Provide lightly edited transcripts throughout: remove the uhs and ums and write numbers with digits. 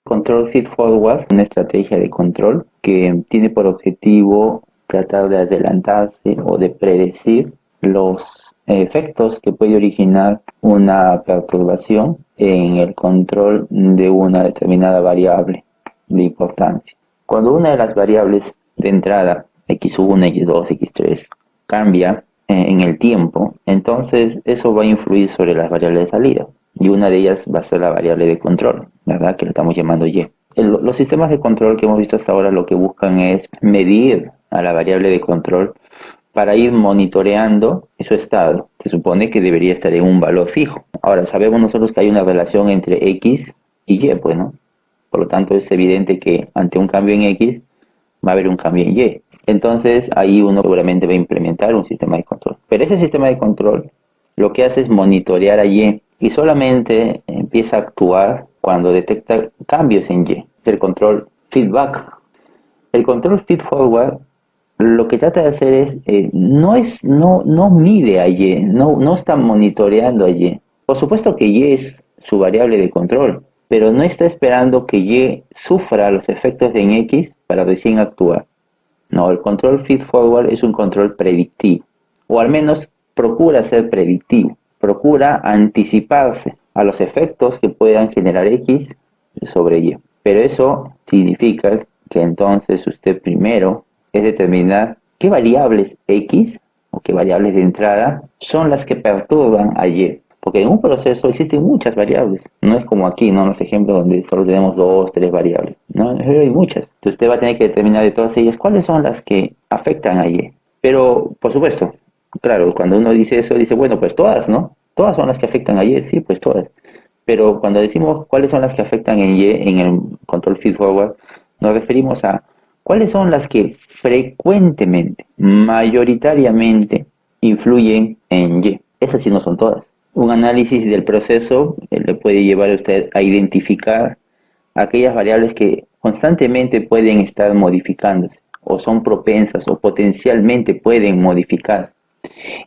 Control Feed Forward, una estrategia de control que tiene por objetivo tratar de adelantarse o de predecir los efectos que puede originar una perturbación en el control de una determinada variable de importancia. Cuando una de las variables de entrada, x1, x2, x3, cambia en el tiempo, entonces eso va a influir sobre las variables de salida. Y una de ellas va a ser la variable de control, ¿verdad? Que lo estamos llamando y. Los sistemas de control que hemos visto hasta ahora lo que buscan es medir a la variable de control para ir monitoreando su estado. Se supone que debería estar en un valor fijo. Ahora, sabemos nosotros que hay una relación entre x y y, pues, ¿no? Por lo tanto, es evidente que ante un cambio en x va a haber un cambio en y. Entonces, ahí uno seguramente va a implementar un sistema de control. Pero ese sistema de control lo que hace es monitorear a y solamente empieza a actuar cuando detecta cambios en y. El control feedback. El control feed forward lo que trata de hacer es, no mide a y, no está monitoreando a y. Por supuesto que y es su variable de control, pero no está esperando que y sufra los efectos en x para recién actuar. No, el control feed forward es un control predictivo, o al menos procura ser predictivo, procura anticiparse a los efectos que puedan generar x sobre y. Pero eso significa que entonces usted primero es determinar qué variables x o qué variables de entrada son las que perturban a y. Porque en un proceso existen muchas variables. No es como aquí, ¿no? En los ejemplos donde solo tenemos 2, 3 variables. No, hay muchas. Entonces usted va a tener que determinar de todas ellas cuáles son las que afectan a y. Pero, por supuesto, claro, cuando uno dice eso, dice, bueno, pues todas, ¿no? Todas son las que afectan a y, sí, pues todas. Pero cuando decimos cuáles son las que afectan en y en el control feed forward, nos referimos a cuáles son las que frecuentemente, mayoritariamente, influyen en y. Esas sí no son todas. Un análisis del proceso le puede llevar a usted a identificar aquellas variables que constantemente pueden estar modificándose, o son propensas, o potencialmente pueden modificar.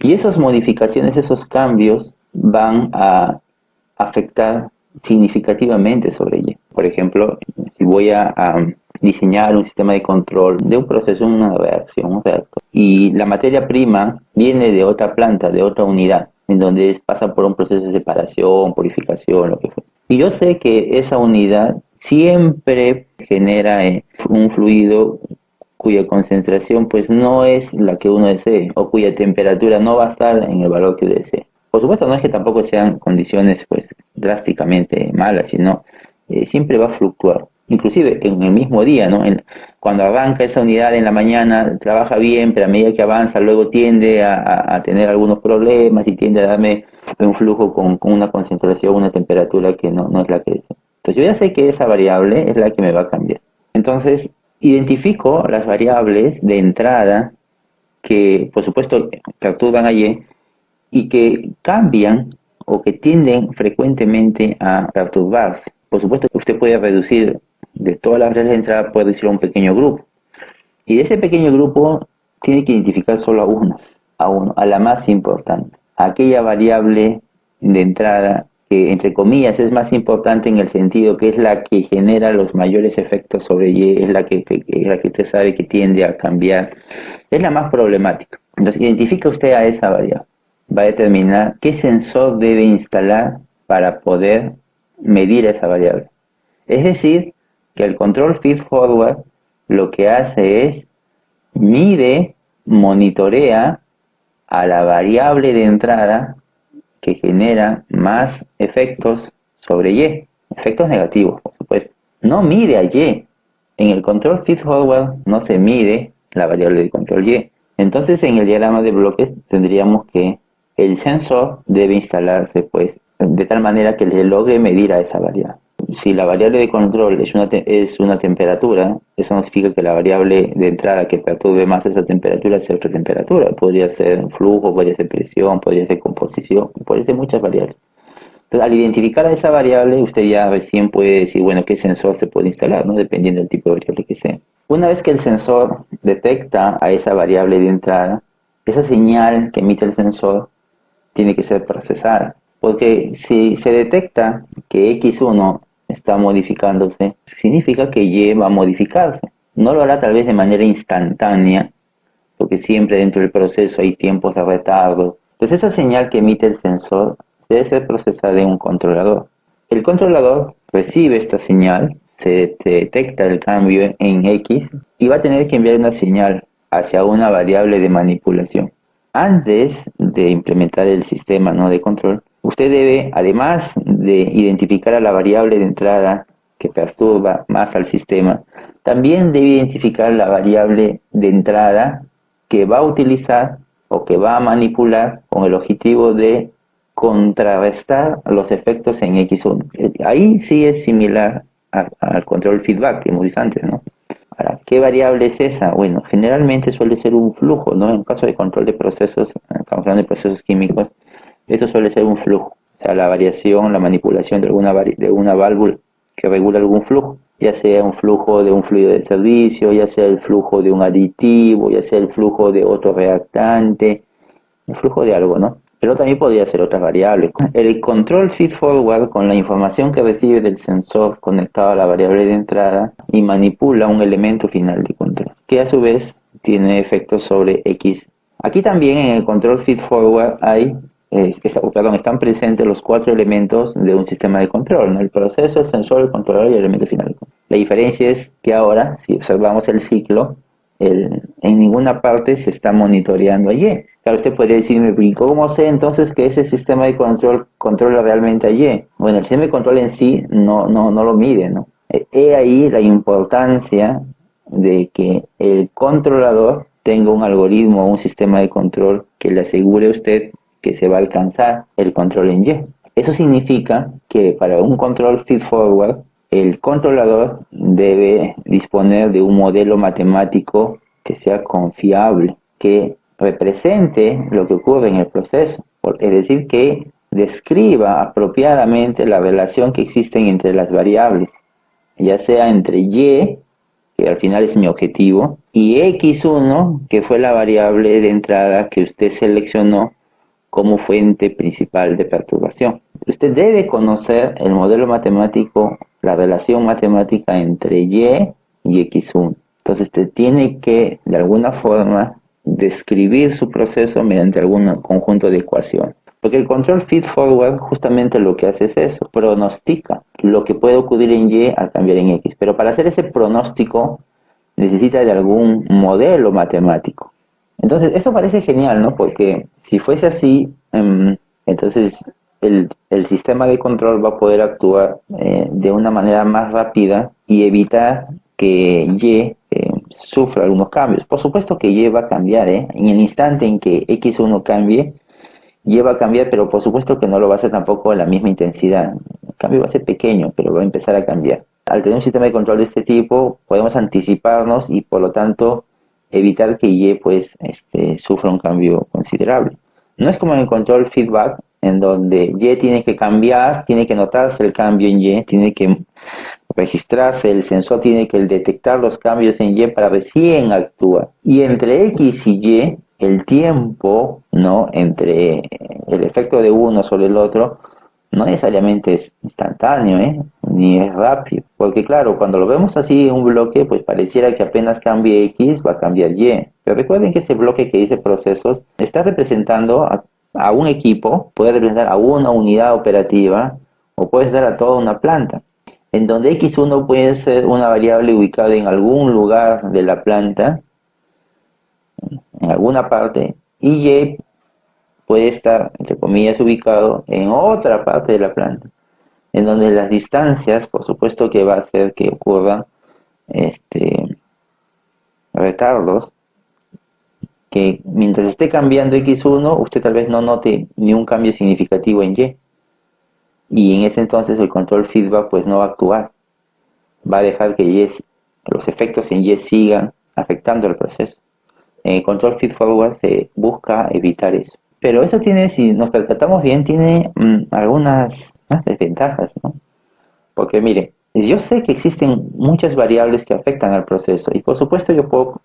Y esas modificaciones, esos cambios, van a afectar significativamente sobre ella. Por ejemplo, si voy a diseñar un sistema de control de un proceso, una reacción, un reactor, y la materia prima viene de otra planta, de otra unidad, en donde pasa por un proceso de separación, purificación, lo que fuera. Y yo sé que esa unidad siempre genera un fluido cuya concentración pues no es la que uno desee, o cuya temperatura no va a estar en el valor que desee. Por supuesto, no es que tampoco sean condiciones pues drásticamente malas, sino siempre va a fluctuar. Inclusive en el mismo día, ¿no? Cuando arranca esa unidad en la mañana trabaja bien, pero a medida que avanza luego tiende a tener algunos problemas y tiende a darme un flujo con una concentración, una temperatura que no es la que deseo. Entonces yo ya sé que esa variable es la que me va a cambiar. Entonces identifico las variables de entrada que por supuesto perturban a y que cambian o que tienden frecuentemente a perturbarse. Por supuesto que usted puede reducir de todas las variables de entrada, puede reducir a un pequeño grupo. Y de ese pequeño grupo tiene que identificar solo a la más importante, a aquella variable de entrada que entre comillas es más importante en el sentido que es la que genera los mayores efectos sobre y, es la que usted sabe que tiende a cambiar, es la más problemática. Entonces identifica usted a esa variable, va a determinar qué sensor debe instalar para poder medir esa variable. Es decir, que el control feed forward lo que hace es mide, monitorea a la variable de entrada que genera más efectos sobre y, efectos negativos, por supuesto. No mide a y. En el control feed forward no se mide la variable de control y. Entonces en el diagrama de bloques tendríamos que el sensor debe instalarse pues de tal manera que le logre medir a esa variable. Si la variable de control es una temperatura, eso no significa que la variable de entrada que perturbe más esa temperatura sea otra temperatura. Podría ser flujo, podría ser presión, podría ser composición, podría ser muchas variables. Entonces, al identificar a esa variable, usted ya recién puede decir, bueno, qué sensor se puede instalar, ¿no? Dependiendo del tipo de variable que sea. Una vez que el sensor detecta a esa variable de entrada, esa señal que emite el sensor tiene que ser procesada. Porque si se detecta que X1 está modificándose, significa que Y va a modificarse. No lo hará tal vez de manera instantánea, porque siempre dentro del proceso hay tiempos de retardo. Entonces esa señal que emite el sensor debe ser procesada en un controlador. El controlador recibe esta señal, se detecta el cambio en X y va a tener que enviar una señal hacia una variable de manipulación. Antes de implementar el sistema, ¿no?, de control, usted debe, además de identificar a la variable de entrada que perturba más al sistema, también debe identificar la variable de entrada que va a utilizar o que va a manipular con el objetivo de contrarrestar los efectos en X1. Ahí sí es similar al control feedback que hemos visto antes, ¿no? Ahora, ¿qué variable es esa? Bueno, generalmente suele ser un flujo, ¿no? En caso de control de procesos, estamos hablando de procesos químicos, esto suele ser un flujo, o sea, la variación, la manipulación de una válvula que regula algún flujo, ya sea un flujo de un fluido de servicio, ya sea el flujo de un aditivo, ya sea el flujo de otro reactante, un flujo de algo, ¿no? Pero también podría ser otras variables. El control feed forward, con la información que recibe del sensor conectado a la variable de entrada, y manipula un elemento final de control, que a su vez tiene efectos sobre X. Aquí también en el control feed forward están presentes los 4 elementos de un sistema de control, ¿no? El proceso, el sensor, el controlador y el elemento final. La diferencia es que ahora, si observamos el ciclo, en ninguna parte se está monitoreando a Y. Claro, usted podría decirme, ¿y cómo sé entonces que ese sistema de control controla realmente a Y? Bueno, el sistema de control en sí no lo mide, ¿no? He ahí la importancia de que el controlador tenga un algoritmo o un sistema de control que le asegure a usted que se va a alcanzar el control en Y. Eso significa que para un control feed forward, el controlador debe disponer de un modelo matemático que sea confiable, que represente lo que ocurre en el proceso, es decir, que describa apropiadamente la relación que existe entre las variables, ya sea entre Y, que al final es mi objetivo, y X1, que fue la variable de entrada que usted seleccionó como fuente principal de perturbación. Usted debe conocer el modelo matemático, la relación matemática entre Y y X1. Entonces usted tiene que, de alguna forma, describir su proceso mediante algún conjunto de ecuaciones. Porque el control feed forward justamente lo que hace es eso, pronostica lo que puede ocurrir en Y al cambiar en X. Pero para hacer ese pronóstico necesita de algún modelo matemático. Entonces, esto parece genial, ¿no? Porque si fuese así, entonces el sistema de control va a poder actuar de una manera más rápida y evitar que Y sufra algunos cambios. Por supuesto que Y va a cambiar, ¿eh? En el instante en que X1 cambie, Y va a cambiar, pero por supuesto que no lo va a hacer tampoco a la misma intensidad. El cambio va a ser pequeño, pero va a empezar a cambiar. Al tener un sistema de control de este tipo, podemos anticiparnos y por lo tanto evitar que Y pues sufra un cambio considerable. No es como en el control feedback, en donde Y tiene que cambiar, tiene que notarse el cambio en Y, tiene que registrarse, el sensor tiene que detectar los cambios en Y para recién actuar. Y entre X y Y, el tiempo, ¿no?, entre el efecto de uno sobre el otro, no necesariamente es instantáneo, ni es rápido. Porque claro, cuando lo vemos así en un bloque, pues pareciera que apenas cambie X, va a cambiar Y. Pero recuerden que ese bloque que dice procesos está representando a un equipo, puede representar a una unidad operativa, o puede ser a toda una planta, en donde X1 puede ser una variable ubicada en algún lugar de la planta, en alguna parte, y Y puede estar, entre comillas, ubicado en otra parte de la planta, en donde las distancias, por supuesto que va a hacer que ocurran retardos, que mientras esté cambiando X1, usted tal vez no note ni un cambio significativo en Y. Y en ese entonces el control feedback pues no va a actuar. Va a dejar que los efectos en Y sigan afectando el proceso. En el control feed forward se busca evitar eso. Pero eso tiene, si nos percatamos bien, tiene algunas desventajas, ¿no? Porque mire, yo sé que existen muchas variables que afectan al proceso y por supuesto yo puedo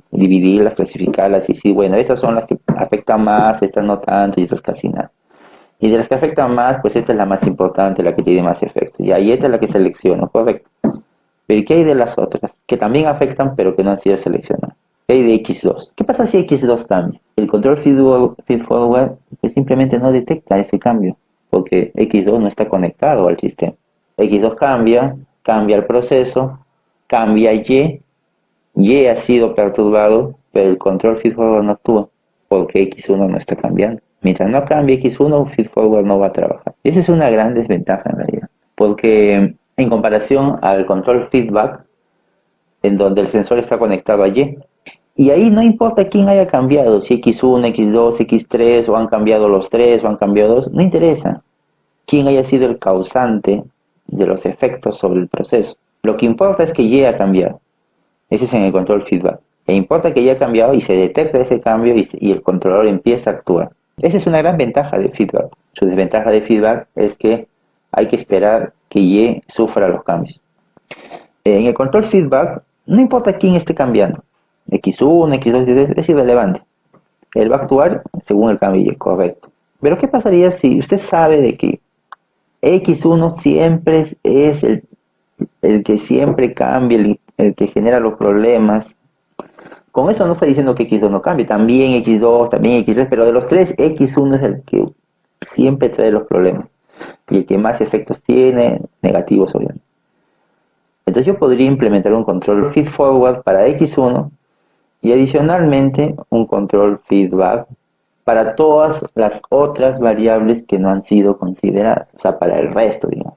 dividirlas, clasificarlas y decir, bueno, estas son las que afectan más, estas no tanto y estas casi nada. Y de las que afectan más, pues esta es la más importante, la que tiene más efecto. Y ahí esta es la que selecciono, correcto. Pero ¿qué hay de las otras? Que también afectan, pero que no han sido seleccionadas. ¿Qué hay de X2? ¿Qué pasa si X2 cambia? El control feed-forward pues simplemente no detecta ese cambio, porque X2 no está conectado al sistema. X2 cambia, cambia el proceso, cambia Y ha sido perturbado, pero el control feed-forward no actúa, porque X1 no está cambiando. Mientras no cambie X1, feed-forward no va a trabajar. Esa es una gran desventaja en realidad, porque en comparación al control feedback, en donde el sensor está conectado a y ahí no importa quién haya cambiado, si X1, X2, X3, o han cambiado los tres, o han cambiado dos, no interesa quién haya sido el causante de los efectos sobre el proceso. Lo que importa es que Y ha cambiado. Ese es en el control feedback. E importa que Y ha cambiado y se detecta ese cambio y el controlador empieza a actuar. Esa es una gran ventaja de feedback. Su desventaja de feedback es que hay que esperar que Y sufra los cambios. En el control feedback, no importa quién esté cambiando. X1, X2, X3, es irrelevante. Él va a actuar según el cambio Y, correcto. Pero ¿qué pasaría si usted sabe de que X1 siempre es el que siempre cambia, el que genera los problemas? Con eso no está diciendo que X2 no cambie, también X2, también X3, pero de los tres, X1 es el que siempre trae los problemas y el que más efectos tiene, negativos obviamente. Entonces yo podría implementar un control feed forward para X1 y adicionalmente un control feedback para todas las otras variables que no han sido consideradas, o sea, para el resto, digamos.